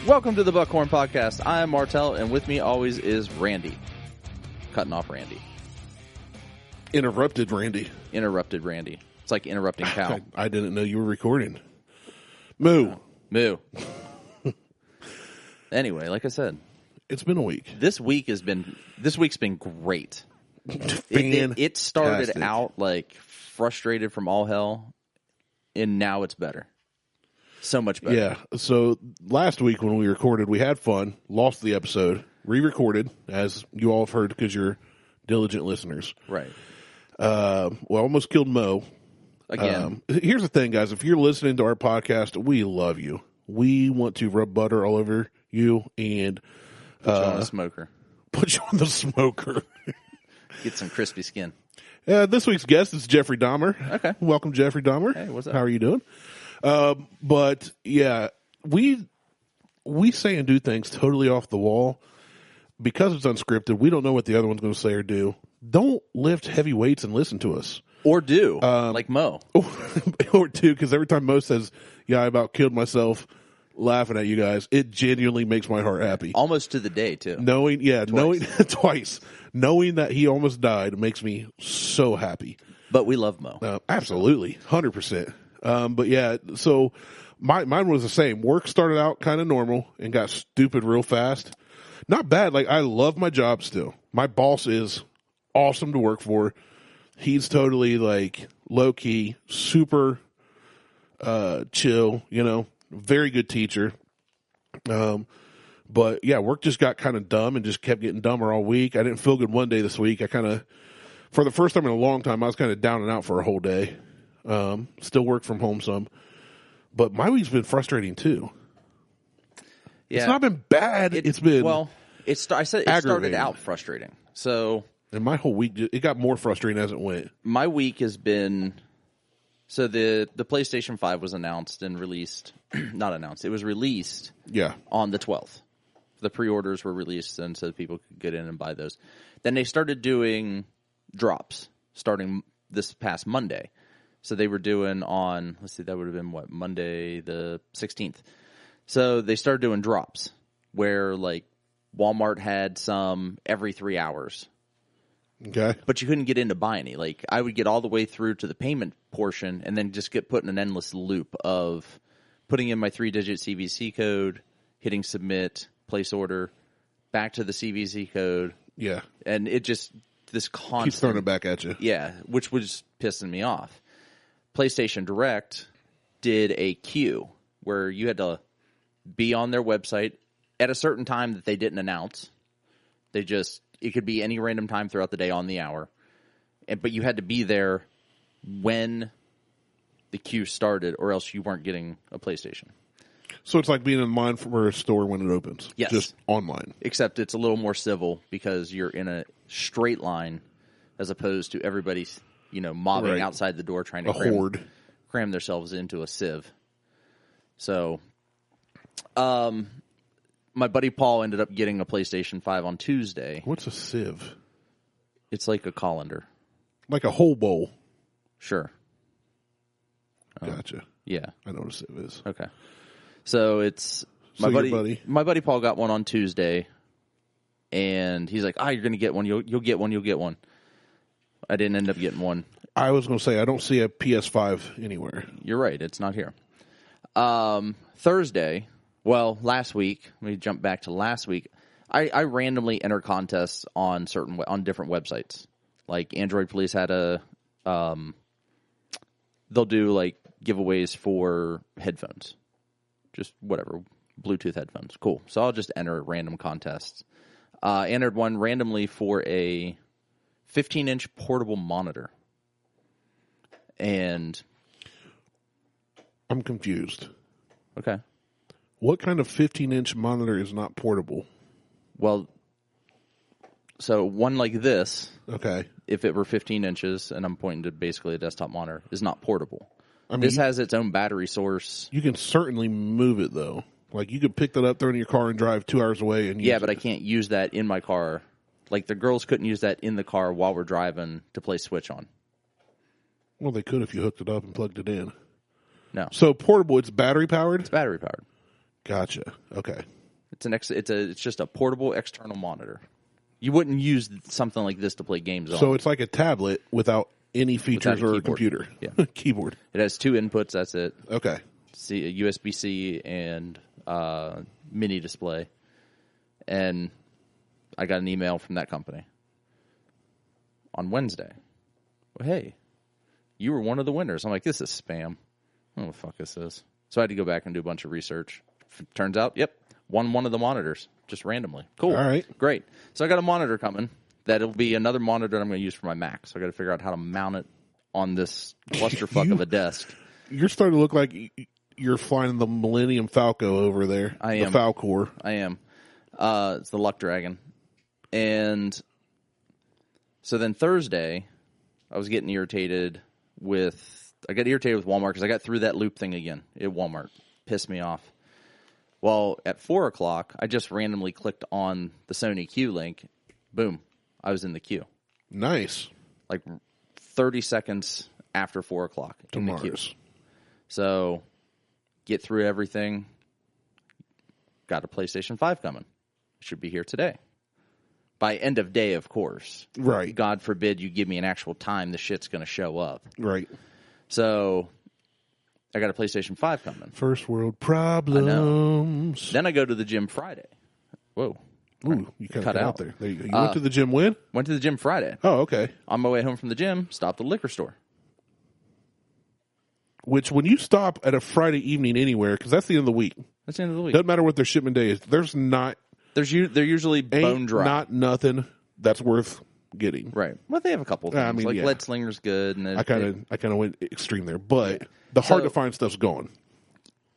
Welcome to the Buckhorn Podcast. I am Martelle, and with me always is Randy. Cutting off Randy. Interrupted Randy. Interrupted Randy. It's like interrupting cow. I didn't know you were recording. Moo. Moo. Anyway, like I said, It's been a week. this week's been great. It started out like frustrated from all hell, and now it's better. So much better. Yeah. So last week when we recorded, we had fun, lost the episode, re-recorded, as you all have heard because you're diligent listeners. Right. Almost killed Mo. Again. Here's the thing, guys. If you're listening to our podcast, we love you. We want to rub butter all over you and Put you on the smoker. put you on the smoker. Get some crispy skin. This week's guest is Jeffrey Dahmer. Okay. Welcome, Jeffrey Dahmer. Hey, what's up? How are you doing? But yeah, we say and do things totally off the wall because it's unscripted. We don't know what the other one's going to say or do. Don't lift heavy weights and listen to us. Or do, like Mo. Or do, because every time Mo says, yeah, I about killed myself laughing at you guys, it genuinely makes my heart happy. Almost to the day, too. Knowing twice. Knowing that he almost died makes me so happy. But we love Mo. Absolutely. 100%. But yeah, so mine was the same. Work started out kind of normal and got stupid real fast. Not bad. Like, I love my job still. My boss is awesome to work for. He's totally like low key, super, chill, very good teacher. But yeah, work just got kind of dumb and just kept getting dumber all week. I didn't feel good one day this week. For the first time in a long time, I was kind of down and out for a whole day. Still work from home some, but my week's been frustrating too. Yeah. It's not been bad. It's been it started out frustrating. So, and my whole week it got more frustrating as it went. My week has been the PlayStation 5 was announced and released. Not announced. It was released. Yeah. On the 12th. The pre-orders were released, and so people could get in and buy those. Then they started doing drops starting this past Monday. So they were doing on, that would have been Monday the 16th. So they started doing drops where like Walmart had some every 3 hours. Okay. But you couldn't get in to buy any. Like I would get all the way through to the payment portion and then just get put in an endless loop of putting in my 3-digit CVC code, hitting submit, place order, back to the CVC code. Yeah. And it just, this constant. Keeps throwing it back at you. Yeah, which was pissing me off. PlayStation Direct did a queue where you had to be on their website at a certain time that they didn't announce. It could be any random time throughout the day on the hour. But you had to be there when the queue started or else you weren't getting a PlayStation. So it's like being in line for a store when it opens. Yes. Just online. Except it's a little more civil because you're in a straight line as opposed to everybody's mobbing outside the door trying to cram themselves into a sieve. So, my buddy Paul ended up getting a PlayStation 5 on Tuesday. What's a sieve? It's like a colander. Like a whole bowl. Sure. Gotcha. Yeah. I know what a sieve is. Okay. So it's my buddy Paul got one on Tuesday, and he's like, you're going to get one. You'll get one. You'll get one. I didn't end up getting one. I was going to say, I don't see a PS5 anywhere. You're right. It's not here. Thursday, last week, let me jump back to last week. I randomly enter contests on different websites. Like Android Police had they'll do like giveaways for headphones. Just whatever, Bluetooth headphones. Cool. So I'll just enter random contests. Entered one randomly for a 15-inch portable monitor. And I'm confused. Okay. What kind of 15-inch monitor is not portable? Well, so one like this, okay, if it were 15 inches, and I'm pointing to basically a desktop monitor, is not portable. This has its own battery source. You can certainly move it, though. Like, you could pick that up, throw it in your car, and drive 2 hours away. And but I can't use that in my car. Like, the girls couldn't use that in the car while we're driving to play Switch on. Well, they could if you hooked it up and plugged it in. No. So, portable, it's battery-powered? It's battery-powered. Gotcha. Okay. It's just a portable external monitor. You wouldn't use something like this to play games on. So it's like a tablet without any features or a computer. Yeah. Keyboard. It has 2 inputs. That's it. Okay. See, a USB-C and mini display. And I got an email from that company on Wednesday. Well, hey, you were one of the winners. I'm like, this is spam. I don't know what the fuck this is. So I had to go back and do a bunch of research. Turns out, yep, won one of the monitors just randomly. Cool. All right. Great. So I got a monitor coming. That'll be another monitor I'm going to use for my Mac. So I got to figure out how to mount it on this clusterfuck of a desk. You're starting to look like you're flying the Millennium Falco over there. I am. The Falcor. I am. It's the Luck Dragon. And so then Thursday, I was getting irritated I got irritated with Walmart because I got through that loop thing again at Walmart. Pissed me off. Well, at 4 o'clock, I just randomly clicked on the Sony Q link. Boom. I was in the queue. Nice. Like 30 seconds after 4 o'clock in the queue. So, get through everything. Got a PlayStation 5 coming. Should be here today. By end of day, of course. Right. God forbid you give me an actual time the shit's going to show up. Right. So, I got a PlayStation 5 coming. First world problems. Then I go to the gym Friday. Whoa. Ooh, you kind of cut out there. There you go. You went to the gym when? Went to the gym Friday. Oh, okay. On my way home from the gym, stopped at the liquor store. Which, when you stop at a Friday evening anywhere, because that's the end of the week. That's the end of the week. Doesn't matter what their shipment day is. They're usually bone dry. Not nothing that's worth getting. Right. Well, they have a couple of things. Lead Slinger's good. And I kind of went extreme there, but the hard to find stuff's gone.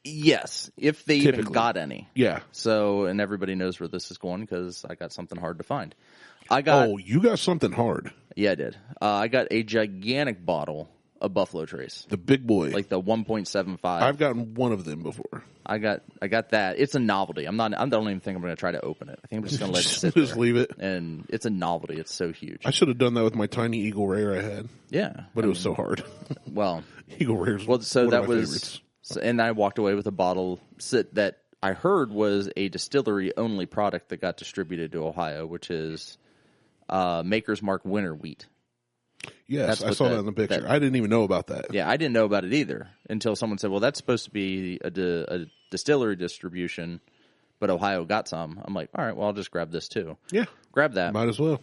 Yes, if they even got any. Yeah. So, and everybody knows where this is going because I got something hard to find. You got something hard. Yeah, I did. I got a gigantic bottle of Buffalo Trace. The big boy. Like the 1.75. I've gotten one of them before. I got that. It's a novelty. I don't even think I'm going to try to open it. I think I'm just going to let it sit just there. Leave it. And it's a novelty. It's so huge. I should have done that with my tiny Eagle Rare I had. Yeah. But it was so hard. Well. Eagle Rare's one of my favorites. And I walked away with a bottle that I heard was a distillery-only product that got distributed to Ohio, which is Maker's Mark Winter Wheat. Yes, I saw that in the picture. I didn't even know about that. Yeah, I didn't know about it either until someone said, well, that's supposed to be a distillery distribution, but Ohio got some. I'm like, all right, well, I'll just grab this too. Yeah. Grab that. Might as well.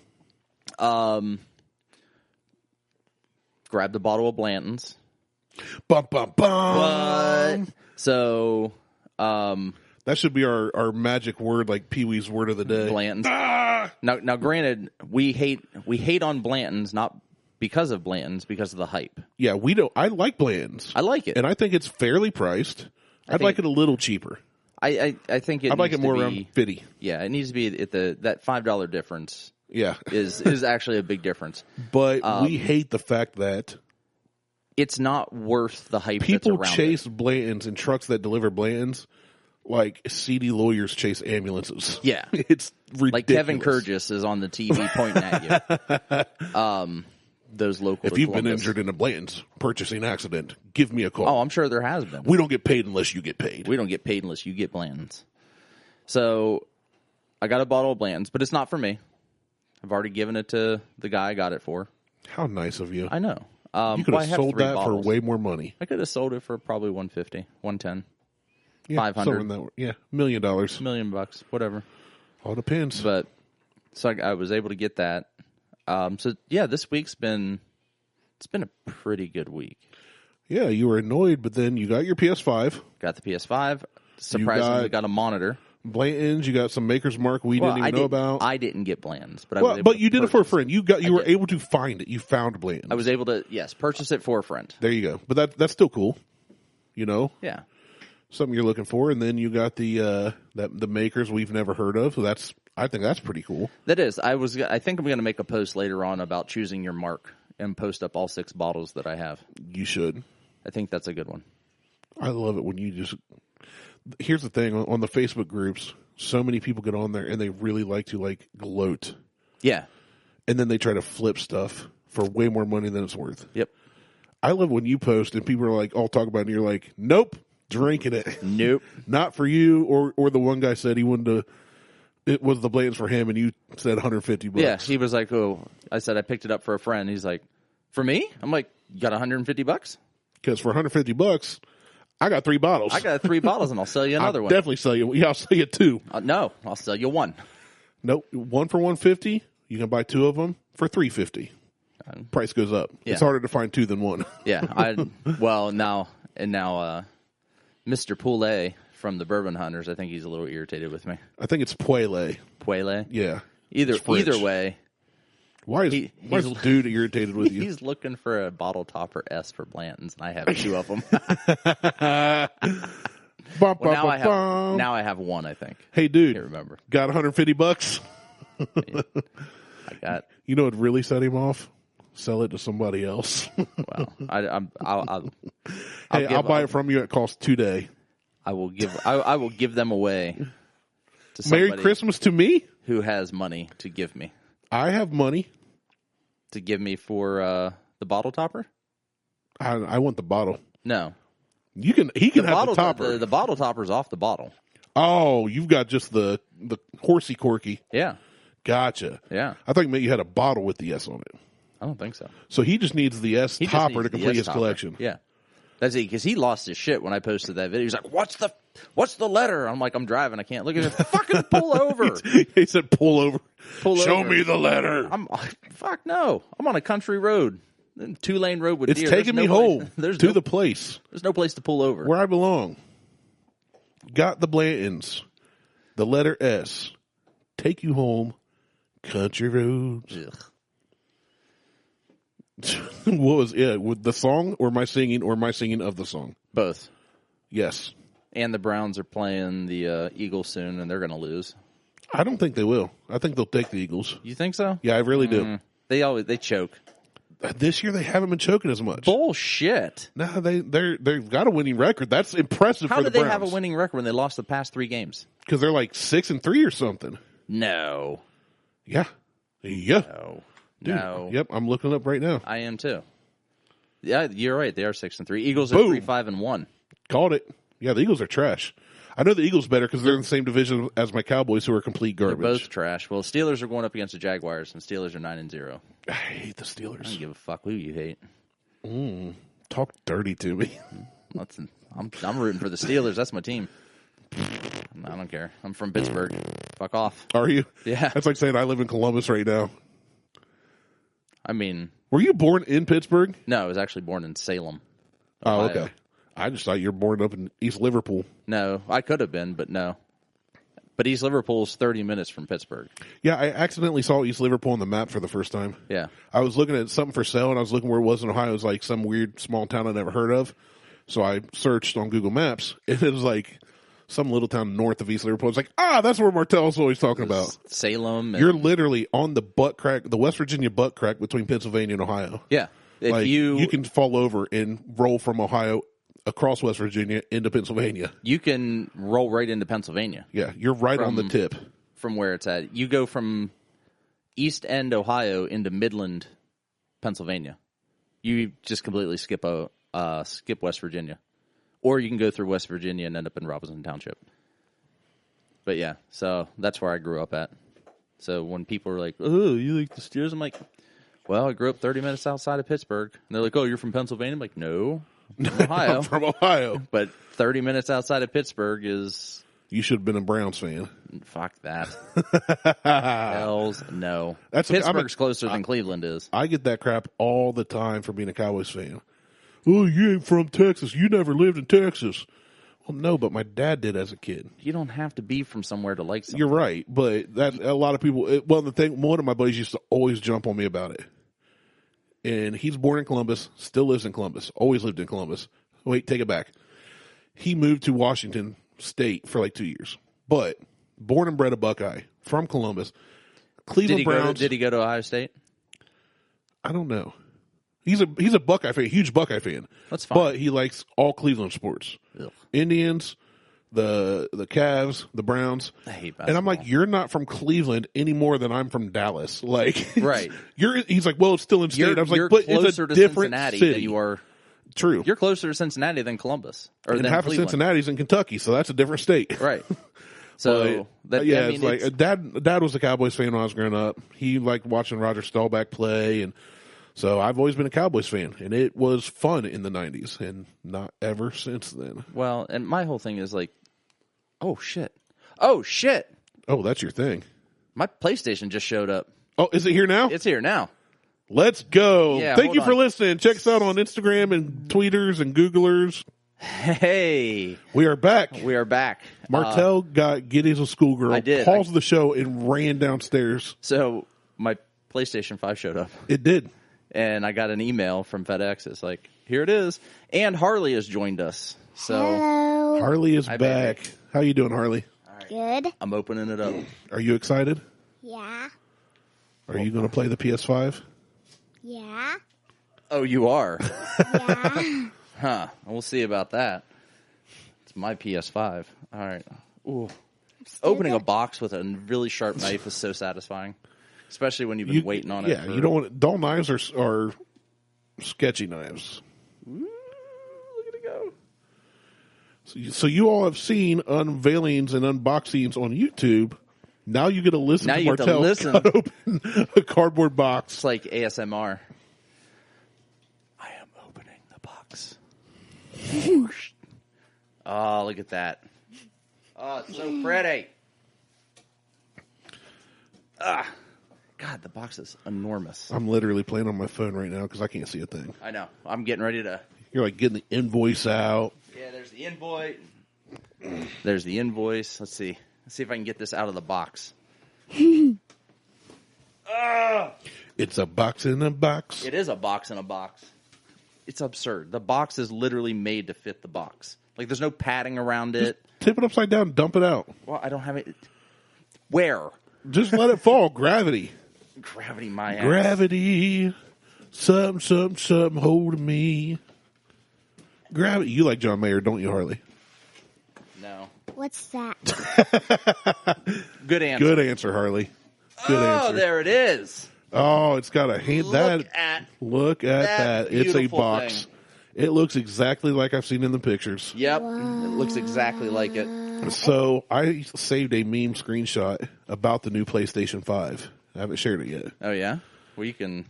Grab the bottle of Blanton's. Bum, bum, bum. What? So, that should be our magic word, like Pee-wee's word of the day. Blanton's. Now, granted, we hate on Blanton's, not because of Blanton's, because of the hype. Yeah, we don't. I like Blanton's. I like it, and I think it's fairly priced. I'd like it a little cheaper. I think I'd like it more around 50. Yeah, it needs to be at that $5 difference. Yeah, is actually a big difference. But we hate the fact that it's not worth the hype. People that's around chase it. Blanton's and trucks that deliver Blanton's like seedy lawyers chase ambulances. Yeah, it's ridiculous. Like Kevin Kurgis is on the TV pointing at you. Those local. If you've been injured in a Blanton's purchasing accident, give me a call. Oh, I'm sure there has been. We don't get paid unless you get paid. We don't get paid unless you get Blanton's. So I got a bottle of Blanton's, but it's not for me. I've already given it to the guy I got it for. How nice of you. I know. You could have sold that bottles for way more money. I could have sold it for probably $150, $110, yeah, $500. $1 million. $1 million, whatever. All depends. But so I was able to get that. So yeah, this week's been a pretty good week. Yeah, you were annoyed, but then you got your PS5. Got the PS5. Surprisingly, got a monitor. Blanton's, you got some Maker's Mark we didn't even know about. I didn't get Blanton's, but but you did it for a friend. You were able to find it. You found Blanton's. I was able to purchase it for a friend. There you go. But that's still cool. You know? Yeah. Something you're looking for, and then you got the Makers we've never heard of. So I think that's pretty cool. That is. I think I'm going to make a post later on about choosing your mark and post up all 6 bottles that I have. You should. I think that's a good one. I love it when you just. Here's the thing on the Facebook groups. So many people get on there and they really like to gloat. Yeah. And then they try to flip stuff for way more money than it's worth. Yep. I love when you post and people are all talk about it and you're like, nope, drinking it. Nope. Not for you, or the one guy said he wanted to. It was the Blanton's for him, and you said $150. Yeah, he was like, "Oh," I said, "I picked it up for a friend." He's like, "For me?" I'm like, "You got $150?" Because for $150, I got 3 bottles. I got 3 bottles, and I'll sell you another I'll one. Definitely sell you. Yeah, I'll sell you 2. No, I'll sell you 1. Nope, 1 for $150. You can buy 2 of them for $350. Price goes up. Yeah. It's harder to find 2 than 1. Yeah, now Mr. Poulet from the Bourbon Hunters, I think he's a little irritated with me. I think it's Puele. Poulet? Yeah. Either way. Why is the dude irritated with you? He's looking for a bottle topper S for Blanton's, and I have 2 of them. Now I have 1, I think. Hey, dude. I can't remember. Got $150? I got. You know what really set him off? Sell it to somebody else. Well, I'll buy it from you. It costs $2. I will give them away to somebody Merry Christmas to me? who has money to give me. I have money. To give me for the bottle topper? I want the bottle. No. He can have the topper. The bottle topper's off the bottle. Oh, you've got just the horsey corky. Yeah. Gotcha. Yeah. I thought you had a bottle with the S on it. I don't think so. So he just needs the S topper to complete his collection. Yeah. That's it, because he lost his shit when I posted that video. He's like, what's the letter? I'm like, I'm driving. I can't look at it. Fucking pull over. He said, pull over. Show over. me the letter. Fuck no. I'm on a country road. 2-lane road with deer. It's taking me home to the place. There's no place to pull over. Where I belong. Got the Blantons. The letter S. Take you home. Country roads. What was with the song or my singing of the song? Both. Yes. And the Browns are playing the Eagles soon, and they're going to lose. I don't think they will. I think they'll take the Eagles. You think so? Yeah, I really do. They choke. This year they haven't been choking as much. Bullshit. No, they've got a winning record. That's impressive. How for the did they Browns. have a winning record when they lost the past 3 games? Because they're like 6-3 or something. No. Yeah. No. Dude, No. Yep, I'm looking up right now. I am too. Yeah, you're right. They are 6-3. Eagles are Boom. 3-5-1. Called it. Yeah, the Eagles are trash. I know the Eagles better because they're in the same division as my Cowboys, who are complete garbage. They're both trash. Well, Steelers are going up against the Jaguars, and Steelers are 9-0. I hate the Steelers. I don't give a fuck who you hate. Talk dirty to me. I'm rooting for the Steelers. That's my team. I don't care. I'm from Pittsburgh. Fuck off. Are you? Yeah. That's like saying I live in Columbus right now. I mean, were you born in Pittsburgh? No, I was actually born in Salem. Oh, Ohio. okay. I just thought you were born up in East Liverpool. No, I could have been, but no. But East Liverpool's 30 minutes from Pittsburgh. Yeah, I accidentally saw East Liverpool on the map for the first time. Yeah. I was looking at something for sale, and I was looking where it was in Ohio. It was like some weird small town I never heard of. So I searched on Google Maps, and it was like some little town north of East Liverpool. It's like, that's where Martelle's always talking about. Salem. You're literally on the butt crack, the West Virginia butt crack between Pennsylvania and Ohio. Yeah. If you can fall over and roll from Ohio across West Virginia into Pennsylvania. You can roll right into Pennsylvania. Yeah, you're right on the tip. From where it's at. You go from East End, Ohio into Midland, Pennsylvania. You just completely skip West Virginia. Or you can go through West Virginia and end up in Robinson Township. But yeah, so that's where I grew up at. So when people are like, oh, you like the Steelers? I'm like, well, I grew up 30 minutes outside of Pittsburgh. And they're like, oh, you're from Pennsylvania? I'm like, no, I'm from Ohio. I'm from Ohio. But 30 minutes outside of Pittsburgh is... You should have been a Browns fan. Fuck that. Hells no. Pittsburgh's closer than Cleveland is. I get that crap all the time for being a Cowboys fan. Oh, you ain't from Texas. You never lived in Texas. Well, no, but my dad did as a kid. You don't have to be from somewhere to like something. You're right, but that a lot of people. One of my buddies used to always jump on me about it. And he's born in Columbus, still lives in Columbus, always lived in Columbus. Wait, take it back. He moved to Washington State for like 2 years, but born and bred a Buckeye from Columbus. Cleveland Browns. Did he go to Ohio State? I don't know. He's a Buckeye fan, huge Buckeye fan. That's fine. But he likes all Cleveland sports. Ugh. Indians, the Cavs, the Browns. I hate basketball. And I'm like, you're not from Cleveland any more than I'm from Dallas. Like, right. He's like, well, it's still in state. I was like, but it's a different Cincinnati city. than you are. True. You're closer to Cincinnati than Columbus, or And than half Cleveland. of Cincinnati's in Kentucky, so that's a different state. Right. So it's like dad was a Cowboys fan when I was growing up. He liked watching Roger Staubach play, and so I've always been a Cowboys fan, and it was fun in the 90s, and not ever since then. Well, and my whole thing is like, oh shit, Oh, that's your thing. my PlayStation just showed up. Oh, is it here now? It's here now. Let's go. Yeah, Thank hold you for on. listening. Check us out on Instagram and tweeters and Googlers. Hey, We are back. we are back. Martelle got Giddy as a schoolgirl, I did. paused the show, and ran downstairs. So my PlayStation 5 showed up, It did. and I got an email from FedEx. It's like, here it is, and Harley has joined us. So Hello. Harley is Hi, back. baby. How you doing, Harley? Good. I'm opening it up. Are you excited? Yeah. Are you going to play the PS5? Yeah. Oh, you are? Yeah. Huh. We'll see about that. It's my PS5. All right. Ooh. Opening a box with a really sharp knife is so satisfying, especially when you've been waiting on it. Yeah, you don't want dull knives are sketchy knives. Ooh, look at it go. So you all have seen unveilings and unboxings on YouTube. Now you get to listen Now to you get to Martelle listen. cut open a cardboard box. It's like ASMR. I am opening the box. Oh, look at that. Oh, it's so pretty. God, the box is enormous. I'm literally playing on my phone right now because I can't see a thing. I know. I'm getting ready to... You're like getting the invoice out. Yeah, there's the invoice. There's the invoice. Let's see. Let's see if I can get this out of the box. It's a box in a box. It is a box in a box. It's absurd. The box is literally made to fit the box. Like, there's no padding around it. Tip it upside down, dump it out. Well, I don't have it. Where? Just let it fall. Gravity. Gravity, my ass. Gravity. Something, hold me. Gravity. You like John Mayer, don't you, Harley? No. What's that? Good answer. Good answer, Harley. Good Oh, answer. there it is. Oh, it's got a hand. Look at that. It's a beautiful box. thing. It looks exactly like I've seen in the pictures. Yep. It looks exactly like it. So I saved a meme screenshot about the new PlayStation 5. I haven't shared it yet. Oh, yeah? Well, you can...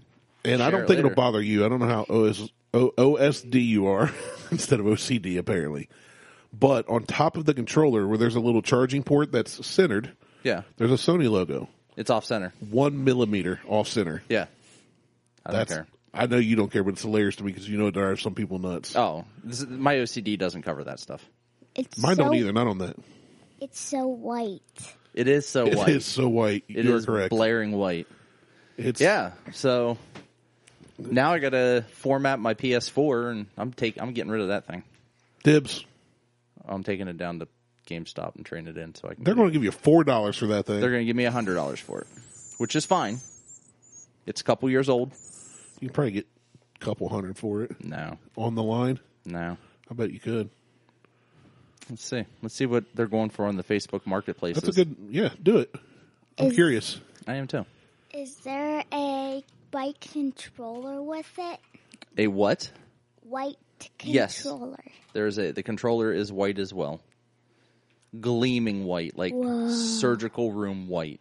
And I share don't it think later. it'll bother you. I don't know how OSD you are instead of OCD, apparently. But on top of the controller, where there's a little charging port that's centered, Yeah. there's a Sony logo. It's off center. 1 millimeter off center. Yeah. I don't care. I know you don't care, but it's hilarious to me because you know it drives some people nuts. Oh, my OCD doesn't cover that stuff. It's Mine so, don't either. Not on that. It's so white. It is so white. It is so white. It You're is correct. blaring white. It's Yeah. So now I got to format my PS4, and I'm getting rid of that thing. dibs. I'm taking it down to GameStop and trading it in so I can. They're going to give you $4 for that thing. They're going to give me $100 for it, which is fine. It's a couple years old. You can probably get a couple hundred for it No, on the line. no. I bet you could. Let's see. Let's see what they're going for on the Facebook Marketplace. That's a good. Yeah, do it. I'm curious. I am too. Is there a white controller with it? A what? White Yes. controller. The controller is white as well. Gleaming white, like surgical room white.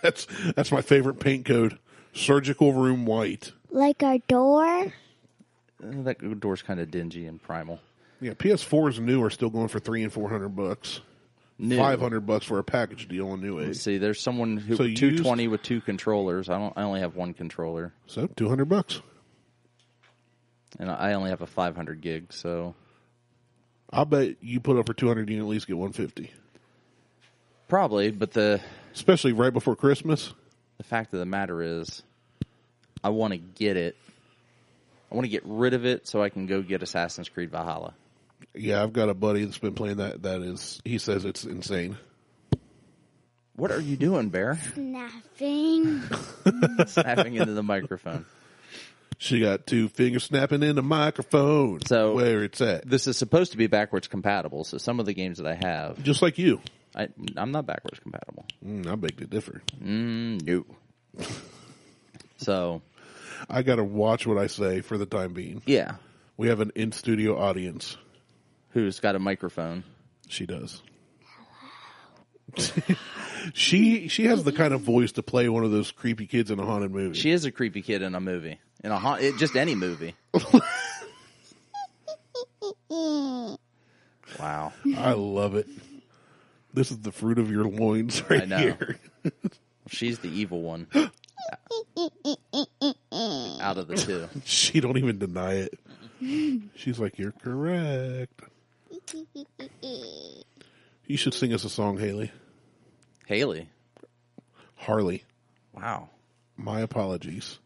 That's my favorite paint code. Surgical room white. Like our door? That door's kind of dingy and primal. Yeah, PS4s new are still going for $300 and $400. New. $500 for a package deal on New Age. Let's see, there's someone who So you 220 with two controllers. I only have one controller, So $200. and I only have a 500 gig. So I'll bet you put up for 200, you can at least get 150. probably, but the Especially right before Christmas. fact of the matter is, I want to get it. I want to get rid of it so I can go get Assassin's Creed Valhalla. Yeah, I've got a buddy that's been playing that. He says it's insane. What are you doing, Bear? Snapping. Snapping into the microphone. She got two fingers snapping in the microphone. So where it's at. This is supposed to be backwards compatible, so some of the games that I have, Just like you. I'm not backwards compatible. I beg to differ. No. So, I got to watch what I say for the time being. yeah. We have an in-studio audience. Who's got a microphone? She does. She has the kind of voice to play one of those creepy kids in a haunted movie. She is a creepy kid in a movie. Just any movie. Wow. I love it. This is the fruit of your loins right I know. here. She's the evil one. Out of the two. She don't even deny it. She's like, you're correct. You should sing us a song, Haley. Haley. Harley. Wow. My apologies.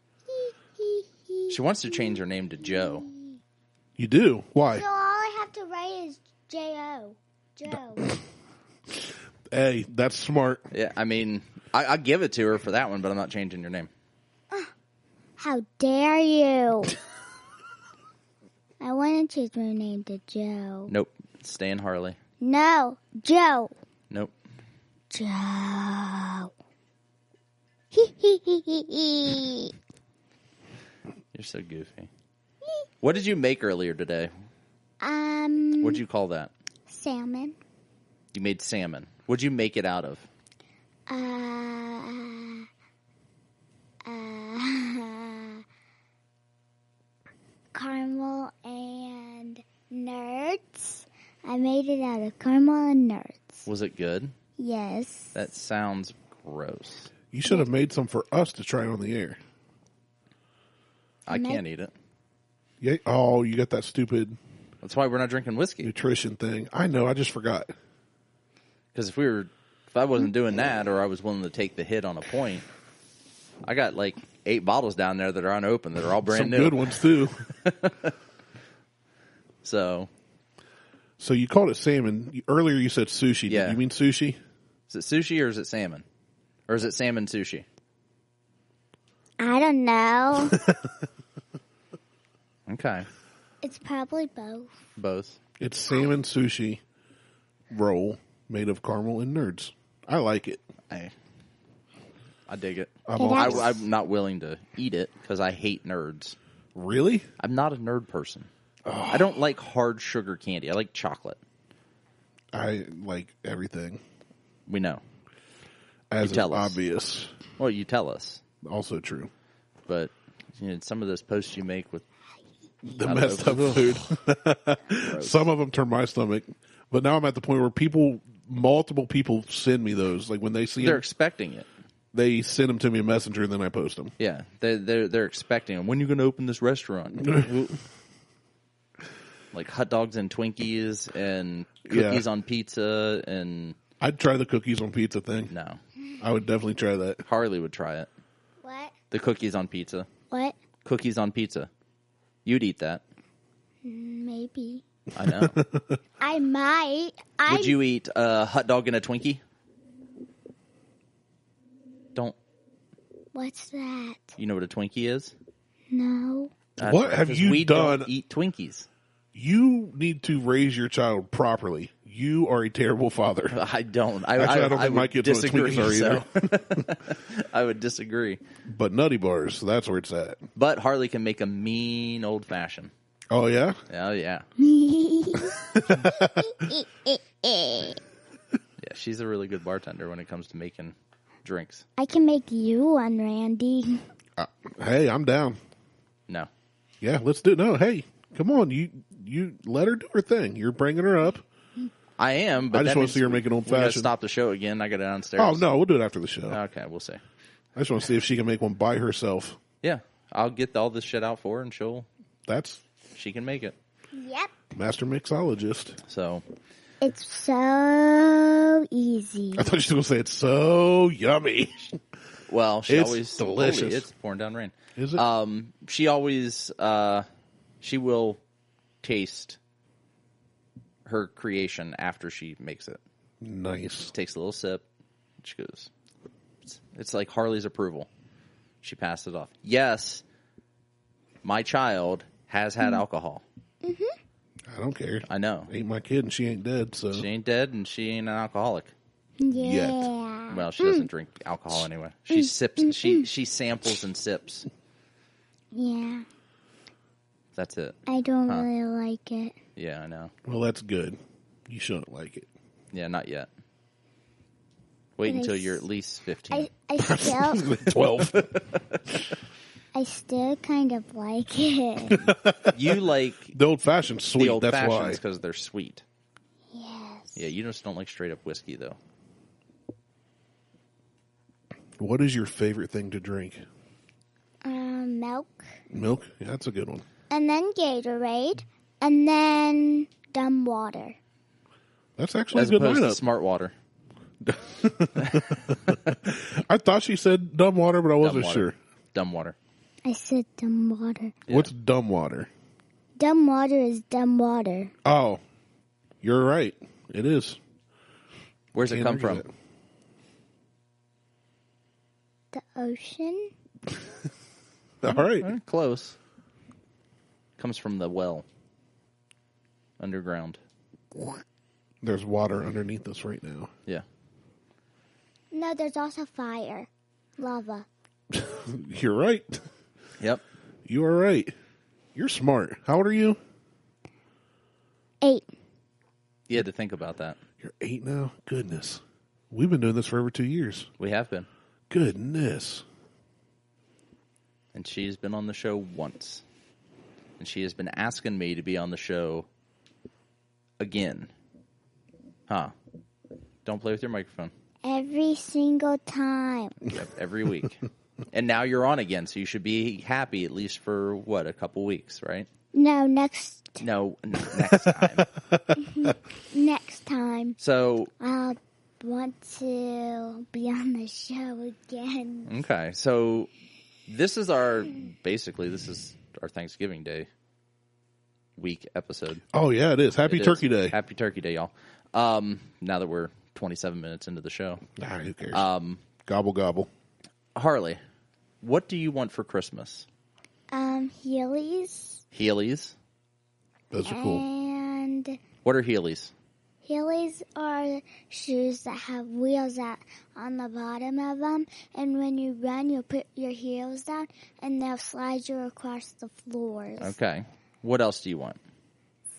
She wants to change her name to Joe. You do? Why? So all I have to write is J-O. Joe. Hey, that's smart. Yeah, I mean, I give it to her for that one, but I'm not changing your name. How dare you? I want to change my name to Joe. Nope. Stay in Harley. No, Joe. Nope. Joe. You're so goofy. What did you make earlier today? What'd you call that? Salmon. You made salmon. What'd you make it out of? Caramel and nerds. I made it out of caramel and nerds. Was it good? Yes. That sounds gross. You should have made some for us to try on the air. I can't eat it. Yeah. Oh, you got that stupid That's why we're not drinking whiskey. nutrition thing. I know. I just forgot. Because if I wasn't doing that, or I was willing to take the hit on a point, I got like 8 bottles down there that are unopened that are all brand Some new. good ones too. So So you called it salmon. Earlier you said sushi. Yeah. Did you mean sushi? is it sushi or is it salmon? Or is it salmon sushi? I don't know. Okay. It's probably both. Both. It's salmon sushi roll made of caramel and nerds. I like it. I dig it. That's- I'm not willing to eat it because I hate nerds. Really? I'm not a nerd person. I don't like hard sugar candy. I like chocolate. I like everything. We know. As You is tell us. obvious. Well, you tell us. Also true. But some of those posts you make with The I don't messed know. up food. Some of them turn my stomach. But now I'm at the point where multiple people send me those. Like when they see they're them, expecting it. they send them to me in Messenger and then I post them. Yeah, they're expecting them. When are you going to open this restaurant? Like hot dogs and Twinkies and cookies on pizza and I'd try the cookies on pizza thing. no. I would definitely try that. Harley would try it. What? The cookies on pizza. What? Cookies on pizza. You'd eat that. Maybe. I know. I might. Would you eat a hot dog and a Twinkie? Don't. What's that? You know what a Twinkie is? No. That's What right, have 'cause you we done? Don't eat Twinkies. You need to raise your child properly. You are a terrible father. I don't. Actually, I don't think my would kids know what disagree. Twinkies are So. I would disagree. But nutty bars, so that's where it's at. But Harley can make a mean old fashioned. Oh, yeah? Oh yeah, yeah. She's a really good bartender when it comes to making drinks. I can make you one, Randy. Hey, I'm down. No, Yeah, let's do it. No, hey, come on. You let her do her thing. You're bringing her up. I am. But I just that want to see her means making old we gotta fashioned. stop the show again. I got it downstairs. Oh, no, we'll do it after the show. Okay, we'll see. I just want to see if she can make one by herself. Yeah, I'll get all this shit out for her, and she can make it. Yep. Master mixologist. So It's so easy. I thought you were going to say it's so yummy. well, she It's always delicious. Holy, it's pouring down rain. Is it? She always she will taste her creation after she makes it. Nice. Takes a little sip. She goes, it's like Harley's approval. She passed it off. Yes, my child has had alcohol. I don't care. I know. Ain't my kid and she ain't dead, so. She ain't dead and she ain't an alcoholic. Yeah. Well, she doesn't drink alcohol anyway. She sips. She samples and sips. Yeah. That's it. I don't really like it. Yeah, I know. Well, that's good. You shouldn't like it. Yeah, not yet. Wait until you're at least 15. I still 12. I still kind of like it. You like The old-fashioned sweet, the old that's why. fashions because they're sweet. Yes. Yeah, you just don't like straight up whiskey, though. What is your favorite thing to drink? Milk. Milk? Yeah, that's a good one. And then Gatorade. And then dumb water. That's actually As a good opposed to lineup. smart water. I thought she said dumb water, but I wasn't sure. Dumb water. I said dumb water. Yeah. What's dumb water? Dumb water is dumb water. Oh, you're right. It is. Where's it Can't come argue from? The ocean. that. All right. Close. Comes from the well. Underground. There's water underneath us right now. Yeah. No, there's also fire. Lava. You're right. Yep. You are right. You're smart. How old are you? 8. You had to think about that. You're 8 now? Goodness. We've been doing this for over 2 years. We have been. Goodness. And she's been on the show once. And she has been asking me to be on the show again. Huh. Don't play with your microphone. Every single time. Every week. And now you're on again, so you should be happy at least for, what, a couple weeks, right? No, next Next time. next time. So, I'll want to be on the show again. okay. So, this is our Thanksgiving Day week episode. Oh, yeah, it is. Happy It is. Turkey Day. Happy Turkey Day, y'all. Now that we're 27 minutes into the show. Who cares? Gobble, gobble. Harley, what do you want for Christmas? Heelys. Heelys? Those are cool. And What are Heelys? Heelys are shoes that have wheels on the bottom of them. And when you run, you'll put your heels down, and they'll slide you across the floors. Okay. What else do you want?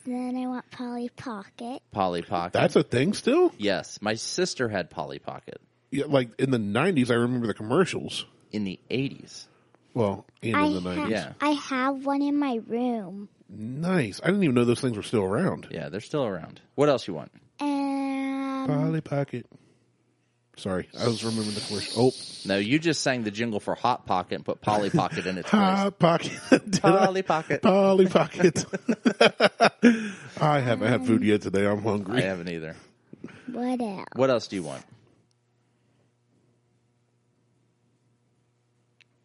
Then I want Polly Pocket. Polly Pocket. That's a thing still? Yes. My sister had Polly Pocket Yeah, like in the 90s, I remember the commercials. in the 80s. Well, and in the 90s. Yeah. I have one in my room. Nice. I didn't even know those things were still around. Yeah, they're still around. What else you want? Polly Pocket. Sorry, I was remembering the commercial. Oh, No, you just sang the jingle for Hot Pocket and put Polly Pocket in its place. Hot Pocket. Polly Pocket. Polly Pocket. I haven't had food yet today. I'm I hungry. haven't either. What else? What else do you want?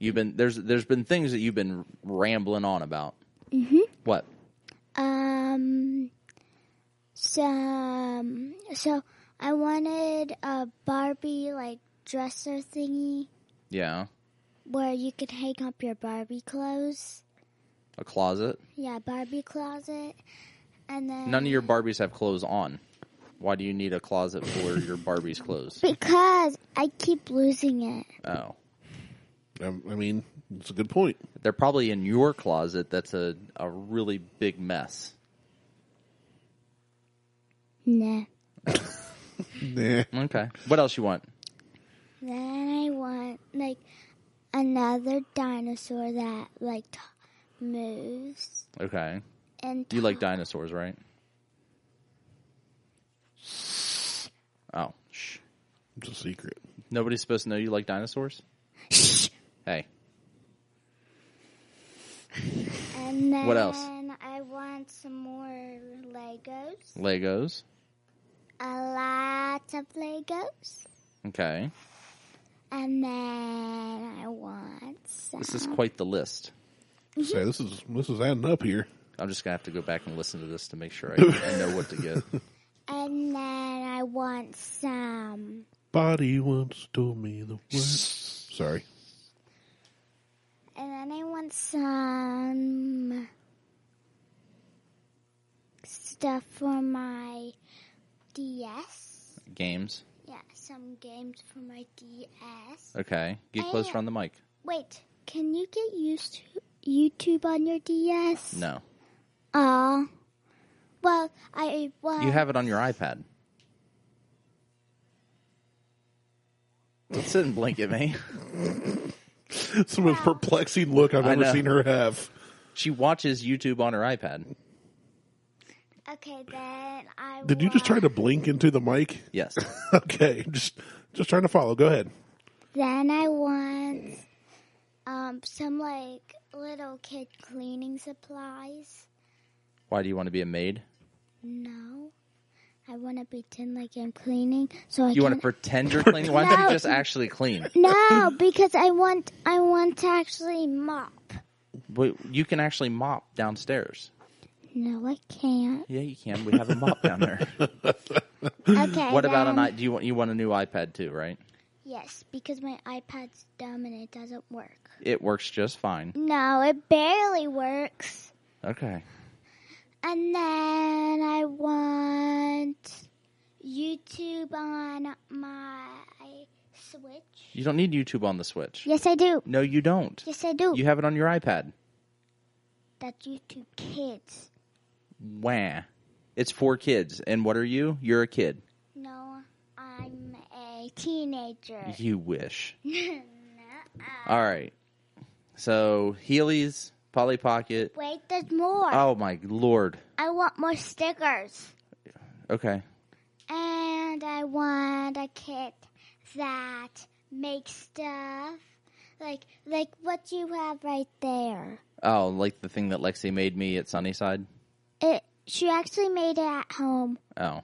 There's been things that you've been rambling on about. Mm-hmm. What? So I wanted a Barbie dresser thingy Yeah. where you could hang up your Barbie clothes. A closet. Yeah, Barbie closet. And then None of your Barbies have clothes on. Why do you need a closet for your Barbie's clothes? because I keep losing it. Oh. I mean, it's a good point. They're probably in your closet that's a really big mess. Nah. Nah. Okay. What else you want? Then I want another dinosaur that moves. Okay. And You like dinosaurs, right? Oh, shh. It's a secret. Nobody's supposed to know you like dinosaurs? Hey. And then What else? I want some more Legos. Legos. A lot of Legos. Okay. And then I want some. This is quite the list. Say this is adding up here. I'm just going to have to go back and listen to this to make sure I know what to get. And then I want some. Body once told me the words. Sorry. And then I want some stuff for my DS. Games. Yeah, some games for my DS. Okay. Get closer on the mic. Wait, can you get YouTube on your DS? No. Well, I was. You have it on your iPad. Don't sit and blink at me. Some of the perplexing look I've ever seen her have. She watches YouTube on her iPad. Okay, then I. Did you just try to blink into the mic? Yes. Okay, just trying to follow. Go ahead. Then I want some like little kid cleaning supplies. Why do you want to be a maid? No, I want to pretend like I'm cleaning. So You want to pretend you're cleaning? Why don't you just actually clean? No, because I want to actually mop. But you can actually mop downstairs. No, I can't. Yeah, you can. We have a mop down there. Okay. What about you want a new iPad too, right? Yes, because my iPad's dumb and it doesn't work. It works just fine. No, it barely works. Okay. And then I want YouTube on my Switch. You don't need YouTube on the Switch. Yes, I do. No, you don't. Yes, I do. You have it on your iPad. That's YouTube Kids. Wah. It's for kids. And what are you? You're a kid. No, I'm a teenager. You wish. All right. So, Heelys, Polly Pocket. Wait, there's more. Oh, my Lord. I want more stickers. Okay. And I want a kit that makes stuff like what you have right there. Oh, like the thing that Lexi made me at Sunnyside? She actually made it at home. Oh.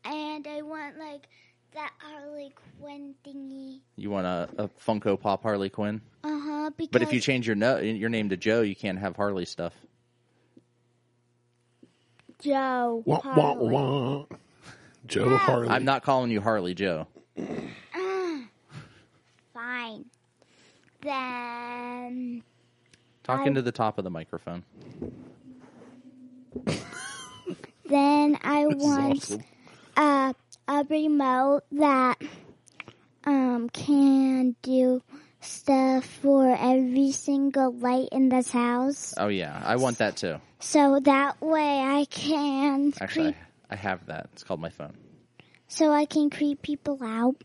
And I want like that Harley Quinn thingy. You want a Funko Pop Harley Quinn? Because But if you change your name to Joe, you can't have Harley stuff. Joe Wah, wah, wah. Joe Harley. I'm not calling you Harley Joe. Fine. Then Talk into the top of the microphone. Then I want awesome. A remote that can do stuff for every single light in this house. Oh, yeah. I want that, too. So that way I can Actually, I have that. It's called my phone. So I can creep people out.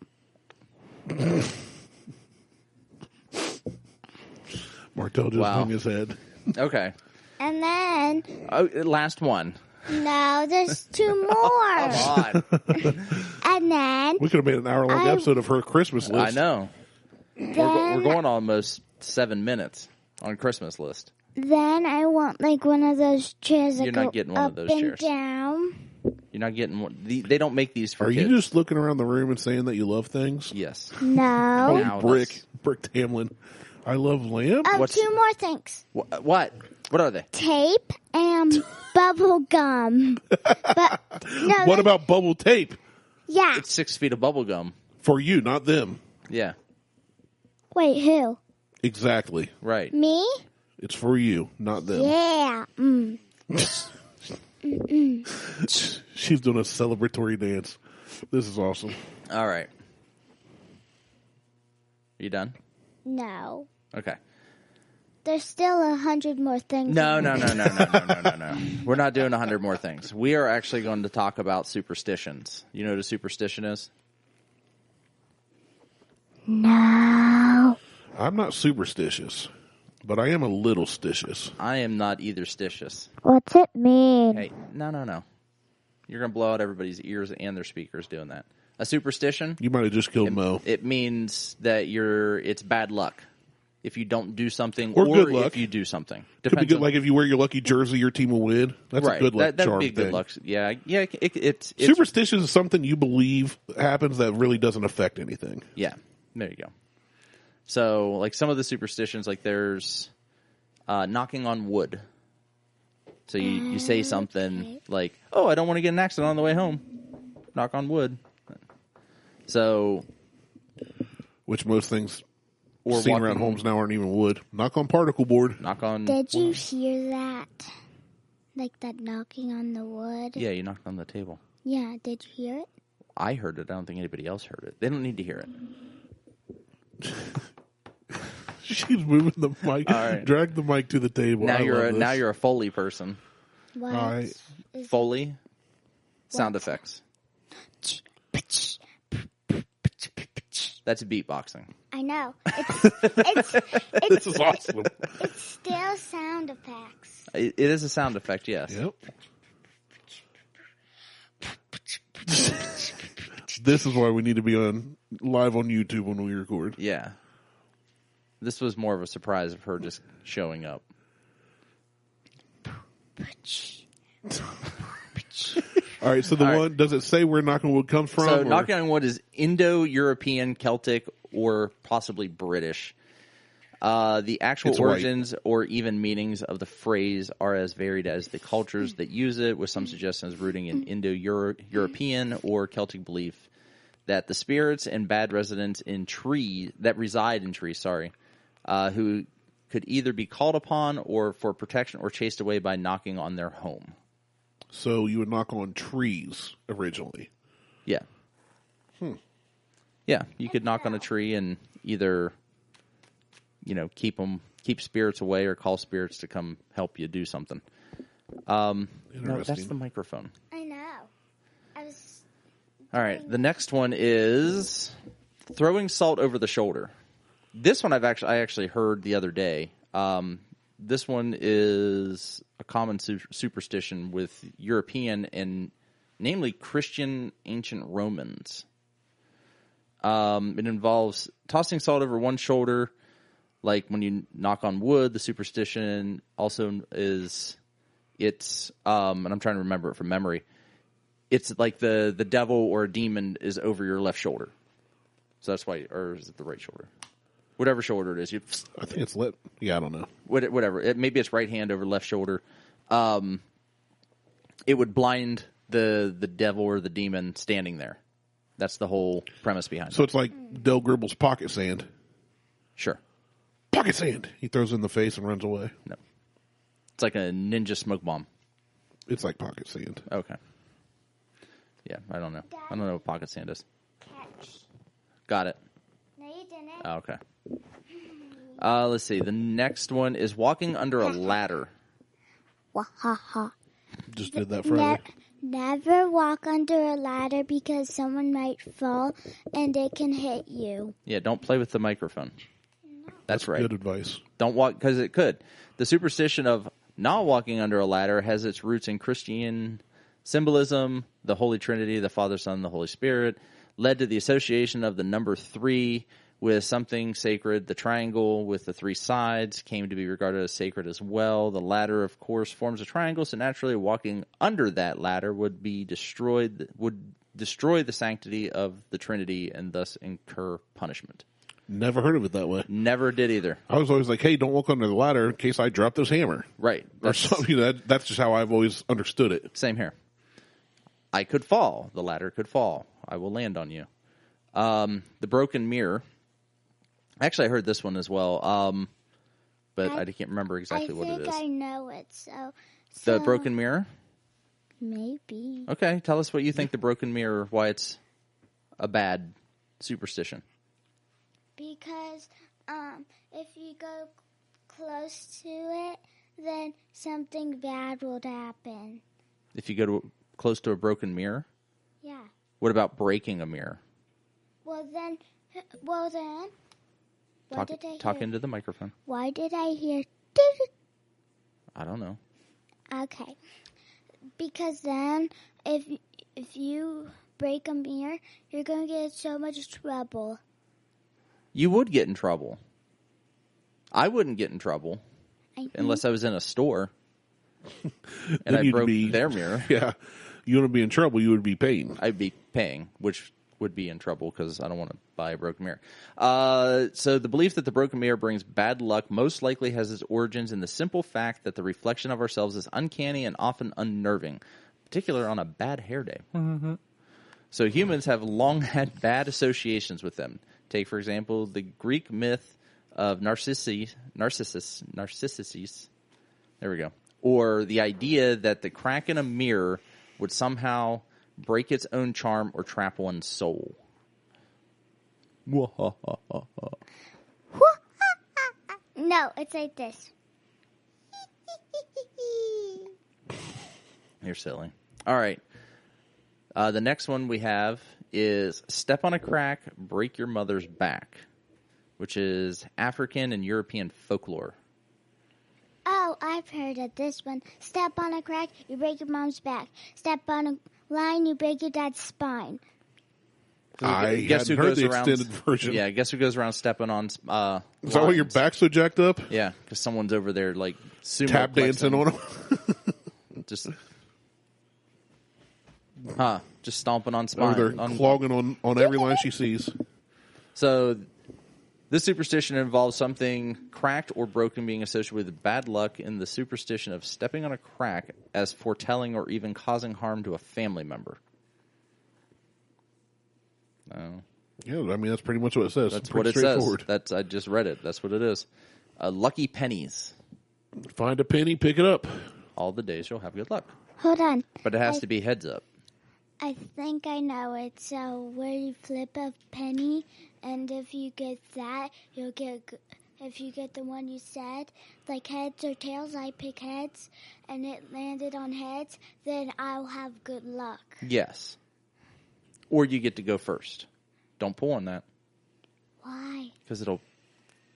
Martelle just hung his head. Okay. And then... Oh, last one. No, there's two more. Come on. And then... We could have made an hour-long episode of her Christmas list. I know. We're going almost 7 minutes on Christmas list. Then I want like one of those chairs that You're go not getting one up of those and chairs. down. You're not getting one. They don't make these for Are kids. you just looking around the room and saying that you love things? Yes. No. Oh, Now Brick Tamlin. I love lamb. Two more things. What? What are they? Tape and bubble gum. But no. What about bubble tape? Yeah. It's 6 feet of bubble gum. For you, not them. Yeah. Wait, who? Exactly. Right. Me? It's for you, not them. Yeah. She's doing a celebratory dance. This is awesome. All right. You done? No. Okay. There's still 100 more things. No. We're not doing 100 more things. We are actually going to talk about superstitions. You know what a superstition is? No. I'm not superstitious, but I am a little stitious. I am not either stitious. What's it mean? Hey, no. You're going to blow out everybody's ears and their speakers doing that. A superstition? You might have just killed Mo. It means that it's bad luck if you don't do something or good luck. if you do something. Could be good, like if you wear your lucky jersey, your team will win. That's right. a good luck That'd charm be a good thing. luck. Yeah. It's Superstition is something you believe happens that really doesn't affect anything. Yeah, there you go. So, like some of the superstitions, like there's knocking on wood. So you say something like, "Oh, I don't want to get in an accident on the way home." Knock on wood. So, which most things or seen around homes now aren't even wood. Knock on particle board. Knock on. Did you hear that? Like that knocking on the wood? Yeah, you knocked on the table. Yeah, did you hear it? I heard it. I don't think anybody else heard it. They don't need to hear it. She's moving the mic. All right. Drag the mic to the table. Now I you're a Foley person. What? All right. Foley sound effects. That's beatboxing. I know. It's This is awesome. it's still sound effects. It is a sound effect, yes. Yep. This is why we need to be live on YouTube when we record. Yeah. This was more of a surprise of her just showing up. All right, so the one, does it say where knocking wood comes from? So knocking on wood is Indo-European, Celtic, or possibly British. The actual It's origins or even meanings of the phrase are as varied as the cultures that use it, with some suggestions rooting in Indo-European or Celtic belief that the spirits and bad residents in trees that reside in trees, who could either be called upon or for protection or chased away by knocking on their home. So you would knock on trees originally. Yeah. Yeah, you could knock on a tree and either, keep spirits away or call spirits to come help you do something. No, that's the microphone. I know. I was. All right, the next one is throwing salt over the shoulder. This one I actually heard the other day. This one is a common superstition with European and namely Christian ancient Romans. It involves tossing salt over one shoulder, like when you knock on wood. The superstition also is and I'm trying to remember it from memory. It's like the devil or a demon is over your left shoulder. So that's why, or is it the right shoulder? Whatever shoulder it is. I think it's lit. Yeah, I don't know. Whatever. Maybe it's right hand over left shoulder. It would blind the devil or the demon standing there. That's the whole premise behind it. So it's like Del Gribble's pocket sand. Sure. Pocket sand. He throws it in the face and runs away. No. It's like a ninja smoke bomb. It's like pocket sand. Okay. Yeah, I don't know. I don't know what pocket sand is. Catch. Got it. No, you didn't. Oh, okay. Let's see. The next one is walking under a ladder. Wahaha. Just did that Friday. Never walk under a ladder because someone might fall and it can hit you. Yeah, don't play with the microphone. That's right. Good advice. Don't walk, because it could. The superstition of not walking under a ladder has its roots in Christian symbolism. The Holy Trinity, the Father, Son, the Holy Spirit, led to the association of the number 3 with something sacred. The triangle with the 3 sides came to be regarded as sacred as well. The ladder, of course, forms a triangle, so naturally walking under that ladder would destroy the sanctity of the Trinity and thus incur punishment. Never heard of it that way. Never did either. I was always like, hey, don't walk under the ladder in case I drop this hammer. Right. Or something. That's just how I've always understood it. Same here. I could fall. The ladder could fall. I will land on you. The broken mirror. Actually, I heard this one as well, but I can't remember exactly what it is. I think I know it, so... The broken mirror? Maybe. Okay, tell us what you think the broken mirror, why it's a bad superstition. Because if you go close to it, then something bad will happen. If you go close to a broken mirror? Yeah. What about breaking a mirror? Well then... Talk into the microphone. Why did I hear... I don't know. Okay. Because then, if you break a mirror, you're going to get in so much trouble. You would get in trouble. I wouldn't get in trouble unless I was in a store and I broke their mirror. Yeah. You want to be in trouble, you would be paying. I'd be paying, which would be in trouble because I don't want to buy a broken mirror. So the belief that the broken mirror brings bad luck most likely has its origins in the simple fact that the reflection of ourselves is uncanny and often unnerving, particularly on a bad hair day. Mm-hmm. So humans have long had bad associations with them. Take, for example, the Greek myth of Narcissus. There we go. Or the idea that the crack in a mirror would somehow break its own charm or trap one's soul. No, it's like this. You're silly. All right. The next one we have is step on a crack, break your mother's back, which is African and European folklore. Oh, I've heard of this one. Step on a crack, you break your mom's back. Step on a line, you break your dad's spine. I hadn't heard the extended version. Yeah, guess who goes around stepping on Is that why your back's so jacked up? Yeah, because someone's over there like sumo Tap dancing on them. Just stomping on spine. Or they're clogging on every line she sees. So this superstition involves something cracked or broken being associated with bad luck in the superstition of stepping on a crack as foretelling or even causing harm to a family member. Oh. Yeah, I mean, that's pretty much what it says. That's pretty what it says. Straightforward. I just read it. That's what it is. Lucky pennies. Find a penny, pick it up. All the days you'll have good luck. Hold on. But it has to be heads up. I think I know it. So where you flip a penny, and if you get that, you'll get. If you get the one you said, like heads or tails, I pick heads, and it landed on heads, then I'll have good luck. Yes. Or you get to go first. Don't pull on that. Why? Because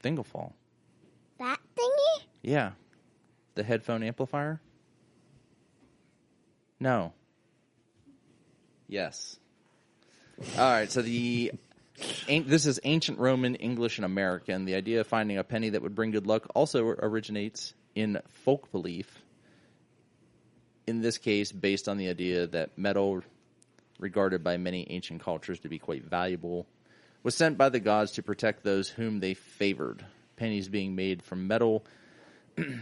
thing will fall. That thingy? Yeah. The headphone amplifier? No. Yes. All right, so this is ancient Roman, English, and American. The idea of finding a penny that would bring good luck also originates in folk belief. In this case, based on the idea that metal, regarded by many ancient cultures to be quite valuable, was sent by the gods to protect those whom they favored. Pennies being made from metal,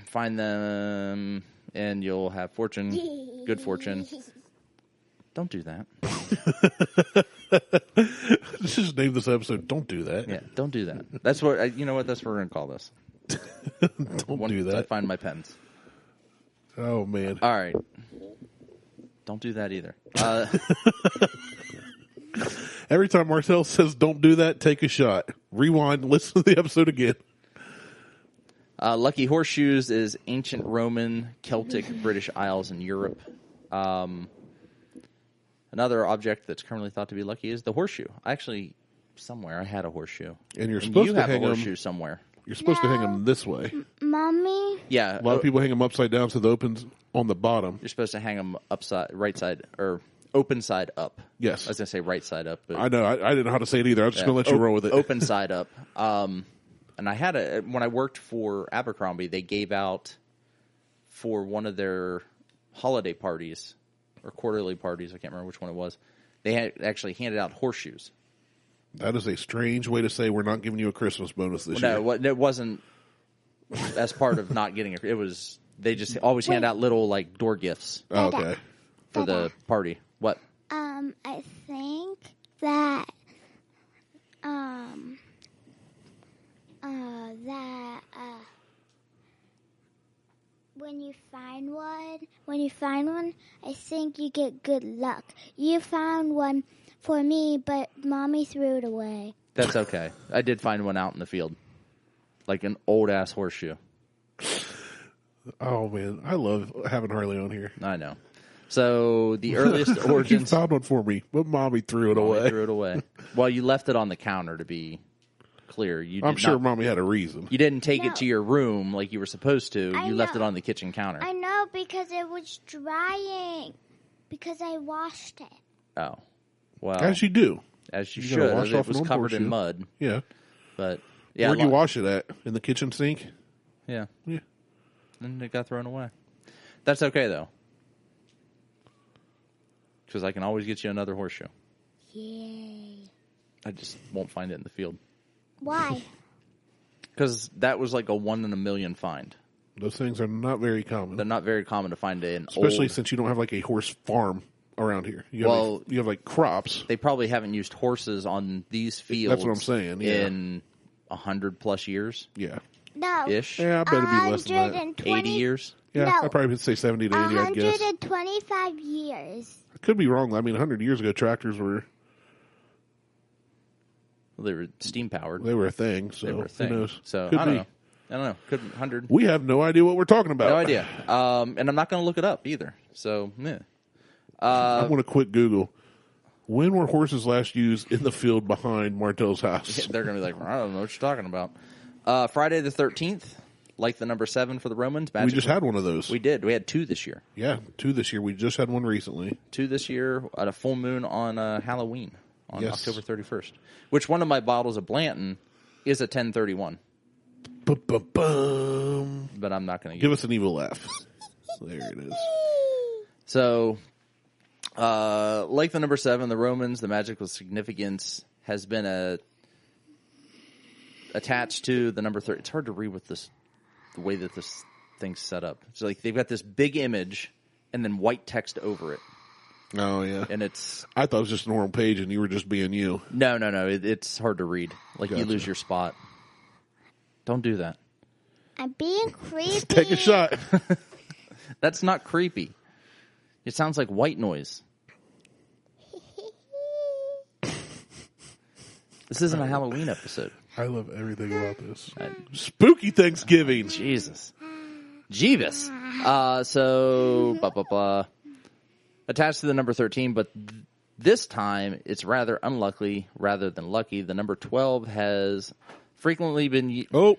find them and you'll have fortune, good fortune. Don't do that. Let's just name this episode, Don't Do That. Yeah, don't do that. That's what, you know what, that's what we're going to call this. Don't do that. I find my pens. Oh, man. All right. Don't do that either. Every time Martelle says don't do that, take a shot. Rewind, listen to the episode again. Lucky horseshoes is ancient Roman, Celtic, British Isles, and Europe. Another object that's currently thought to be lucky is the horseshoe. Actually, somewhere I had a horseshoe. And you're supposed you to have hang a horseshoe them somewhere. You're supposed to hang them this way. Mommy? Yeah. A lot of people hang them upside down so the open's on the bottom. You're supposed to hang them right side, or open side up. Yes. I was going to say right side up. But I know. I didn't know how to say it either. I was just going to let you roll with it. Open side up. And I had when I worked for Abercrombie, they gave out for one of their holiday parties or quarterly parties. I can't remember which one it was. They had actually handed out horseshoes. That is a strange way to say we're not giving you a Christmas bonus this year. No, it wasn't as part of not getting it. Was they just always hand out little like door gifts Oh, okay. for the party. What? I think that when you find one, I think you get good luck. You found one for me, but Mommy threw it away. That's okay. I did find one out in the field, like an old ass horseshoe. Oh man, I love having Harley on here. I know. So the earliest You origins. found one for me, but Mommy threw it away. Threw it away. Well, you left it on the counter to be clear. I'm sure Mommy had a reason. You didn't take No. it to your room like you were supposed to. I You left it know. on the kitchen counter. I know because it was drying. Because I washed it. Oh, well, As you do. as you You should. gotta wash It off was an old covered in horseshoe. mud, Yeah. but yeah, Where'd you wash it at? In the kitchen sink? Yeah, Yeah. and it got thrown away. That's okay though, because I can always get you another horseshoe. Yay. I just won't find it in the field Why? because that was like a 1 in a million find. Those things are not very common. They're not very common to find in Especially old. since you don't have like a horse farm around here. You have Well, you have like crops. They probably haven't used horses on these fields. That's what I'm saying, yeah. In 100+ years, Yeah. No. ish. Yeah, I bet it'd be less than that. 80 years. Yeah, No. I'd probably say 70 to 80, I'd guess. 125 years. I could be wrong. I mean, 100 years ago, tractors were Well, they were steam powered. a thing. So They were a thing. who knows? So Could I don't be. know. I don't know. Could 100. We have no idea what we're talking about. No idea. And I'm not going to look it up either. So, yeah. I'm going to quick Google. When were horses last used in the field behind Martelle's house? They're going to be like, I don't know what you're talking about. Friday the 13th, like the number 7 for the Romans. We just had one of those. We did. We had 2 this year. Yeah, 2 this year. We just had one recently. 2 this year at a full moon on Halloween on Yes. October 31st. Which one of my bottles of Blanton is a 1031. Ba-ba-bum. But I'm not going to Give us an evil laugh. There it is. So, like the number 7, the Romans, the magical significance has been attached to the number 30. It's hard to read with the way that this thing's set up. It's like they've got this big image and then white text over it. Oh, yeah. And it's... I thought it was just a normal page and you were just being you. No. It's hard to read. Like, Gotcha. you lose your spot. Don't do that. I'm being creepy. Take a shot. That's not creepy. It sounds like white noise. This isn't a Halloween episode. I love everything about this. Spooky Thanksgiving. Jesus. Jeebus. So, blah, blah, blah. Attached to the number 13, but this time it's rather unlucky rather than lucky. The number 12 has frequently been... Oh.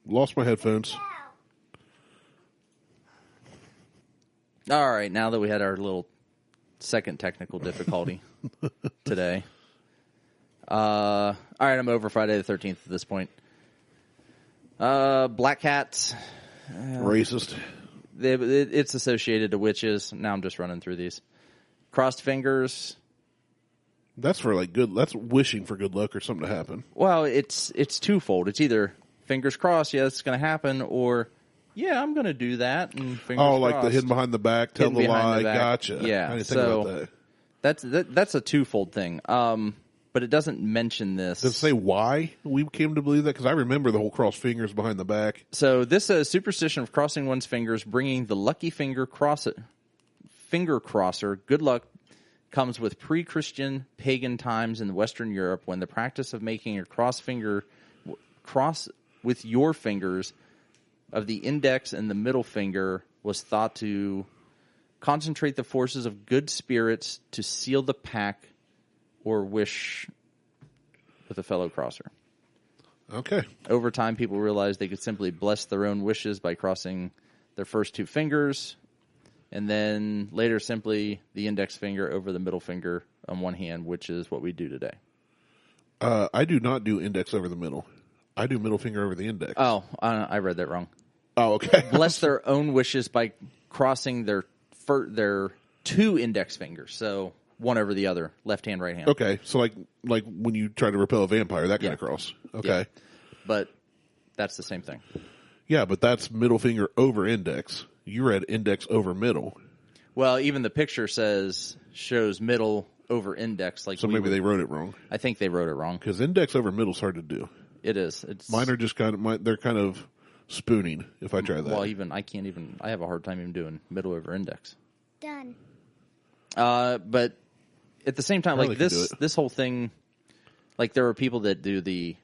Lost my headphones. All right, now that we had our little second technical difficulty today. All right, I'm over Friday the 13th at this point. Black cats. Racist. It's associated to witches. Now I'm just running through these. Crossed fingers. That's for like good. That's wishing for good luck or something to happen. Well, it's twofold. It's either fingers crossed, yeah, it's going to happen, or yeah, I'm going to do that. And fingers crossed. Like the hidden behind the back, tell the lie. Gotcha. Yeah, I didn't think about that. That's a twofold thing. But it doesn't mention this. Does it say why we came to believe that? Because I remember the whole cross fingers behind the back. So this says superstition of crossing one's fingers, bringing the lucky finger crosser, good luck, comes with pre-Christian pagan times in Western Europe when the practice of making a cross with your fingers of the index and the middle finger was thought to concentrate the forces of good spirits to seal the pact or wish with a fellow crosser. Okay. Over time, people realized they could simply bless their own wishes by crossing their first 2 fingers, and then later simply the index finger over the middle finger on one hand, which is what we do today. I do not do index over the middle. I do middle finger over the index. Oh, I read that wrong. Oh, okay. Bless their own wishes by crossing their 2 index fingers. So one over the other, left hand, right hand. Okay, so like when you try to repel a vampire, that kind of cross. Okay. Yeah. But that's the same thing. Yeah, but that's middle finger over index. You read index over middle. Well, even the picture shows middle over index. Like so maybe they wrote it wrong. I think they wrote it wrong. Because index over middle is hard to do. It is. Mine are just they're kind of spooning if I try that. Well, I have a hard time even doing middle over index. Done. But at the same time, Harley like can do this whole thing, like there are people that do the,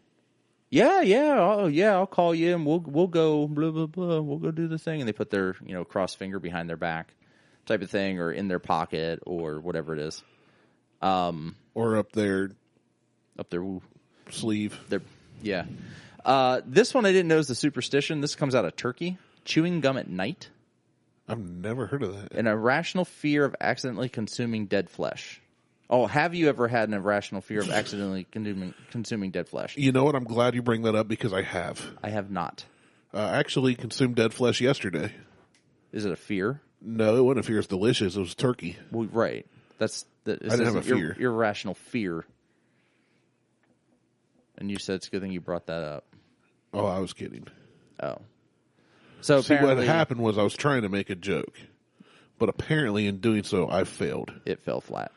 I'll call you and we'll go blah blah blah, we'll go do the thing, and they put their cross finger behind their back, type of thing, or in their pocket or whatever it is, or up their sleeve. Yeah. This one I didn't know is the superstition. This comes out of Turkey. Chewing gum at night. I've never heard of that. An irrational fear of accidentally consuming dead flesh. Oh, have you ever had an irrational fear of accidentally consuming dead flesh? You know what? I'm glad you bring that up because I have. I have not. I actually consumed dead flesh yesterday. Is it a fear? No, it wasn't a fear. It's delicious. It was turkey. Well, right. I didn't have a fear. Irrational fear. And you said it's a good thing you brought that up. Oh, I was kidding. Oh. So see, what happened was I was trying to make a joke, but apparently in doing so, I failed. It fell flat.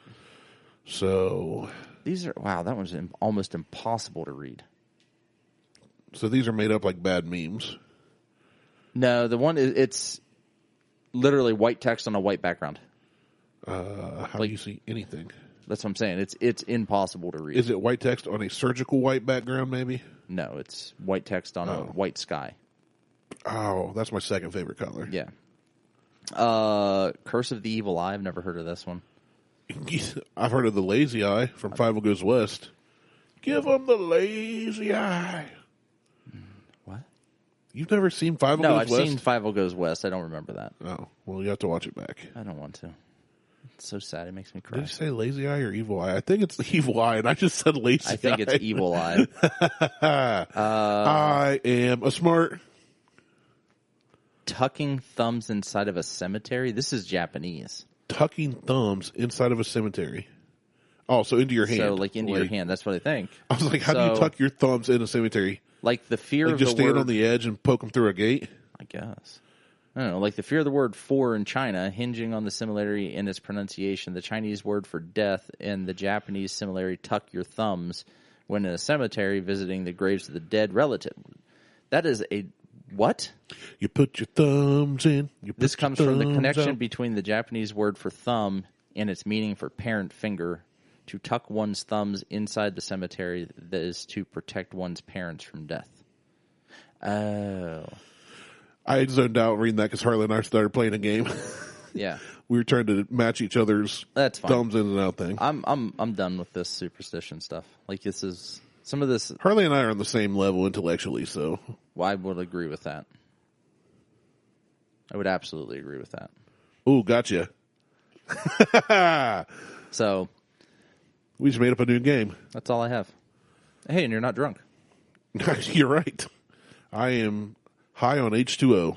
So that one's almost impossible to read. So these are made up like bad memes. No, the one it's literally white text on a white background. How do you see anything? That's what I'm saying. It's impossible to read. Is it white text on a surgical white background, maybe? No, it's white text on a white sky. Oh, that's my second favorite color. Yeah. Curse of the Evil Eye. I've never heard of this one. I've heard of the Lazy Eye from Five Goes West. Give them the lazy eye. What? You've never seen Five No, Goes I've West? seen Five Goes West. I don't remember that. Oh, well, you have to watch it back. I don't want to. It's so sad. It makes me cry. Did you say lazy eye or evil eye? I think it's the evil eye, and I just said lazy eye. I think it's Evil Eye. I am a smart. Tucking thumbs inside of a cemetery. This is Japanese. Tucking thumbs inside of a cemetery. Oh, so into your hand. So, like, into your hand. That's what I think. I was like, how do you tuck your thumbs in a cemetery? Like, the fear Like of just the stand word... on the edge and poke them through a gate? I guess. I don't know. Like, the fear of the word for in China, hinging on the similarity in its pronunciation, the Chinese word for death and the Japanese similarity, tuck your thumbs, when in a cemetery visiting the graves of the dead relative. That is a... What? You put your thumbs in. This comes from the connection out. between the Japanese word for thumb and its meaning for parent finger. To tuck one's thumbs inside the cemetery, that is to protect one's parents from death. Oh. I zoned out reading that because Harley and I started playing a game. Yeah. We were trying to match each other's That's fine. thumbs in and out thing. I'm done with this superstition stuff. Like, this is... Some of this... Harley and I are on the same level intellectually, so... Well, I would agree with that. I would absolutely agree with that. Ooh, gotcha. So... We just made up a new game. That's all I have. Hey, and you're not drunk. You're right. I am high on H2O.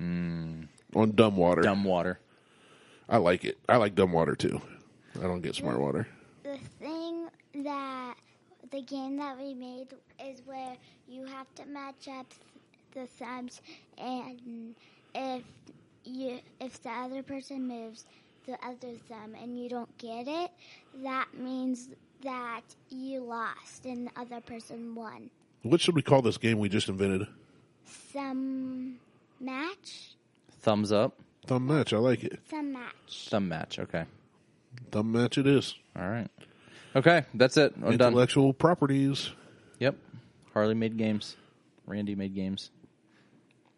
On dumb water. Dumb water. I like it. I like dumb water, too. I don't get smart water. The game that we made is where you have to match up the thumbs, and if the other person moves the other thumb and you don't get it, that means that you lost and the other person won. What should we call this game we just invented? Thumb match? Thumbs up. Thumb match. I like it. Thumb match. Thumb match. Okay. Thumb match it is. All right. Okay, that's it. I'm done. Intellectual properties. Yep. Harley made games. Randy made games.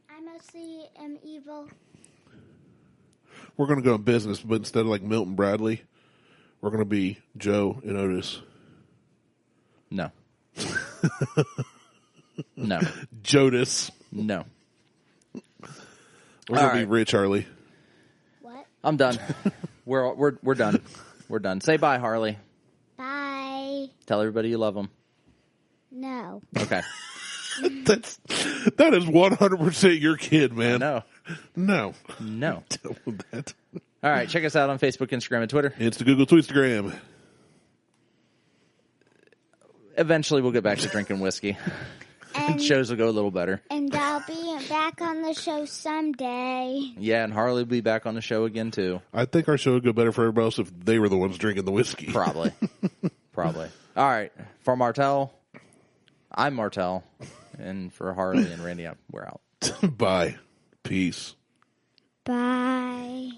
I mostly am evil. We're going to go in business, but instead of like Milton Bradley, we're going to be Joe and Otis. No. No. Jodas. No. We're going to be right. Rich Harley. What? I'm done. We're done. We're done. Say bye, Harley. Bye. Tell everybody you love them. No. Okay. That is 100% your kid, man. No. No. No. Tell him that. All right. Check us out on Facebook, Instagram, and Twitter. It's the Google Tweetstagram. Eventually, we'll get back to drinking whiskey. And, Shows will go a little better. and I'll be back on the show someday. Yeah, and Harley will be back on the show again, too. I think our show would go better for everybody else if they were the ones drinking the whiskey. Probably. Probably. All right. For Martelle, I'm Martelle. And for Harley and Randy, we're out. Bye. Peace. Bye.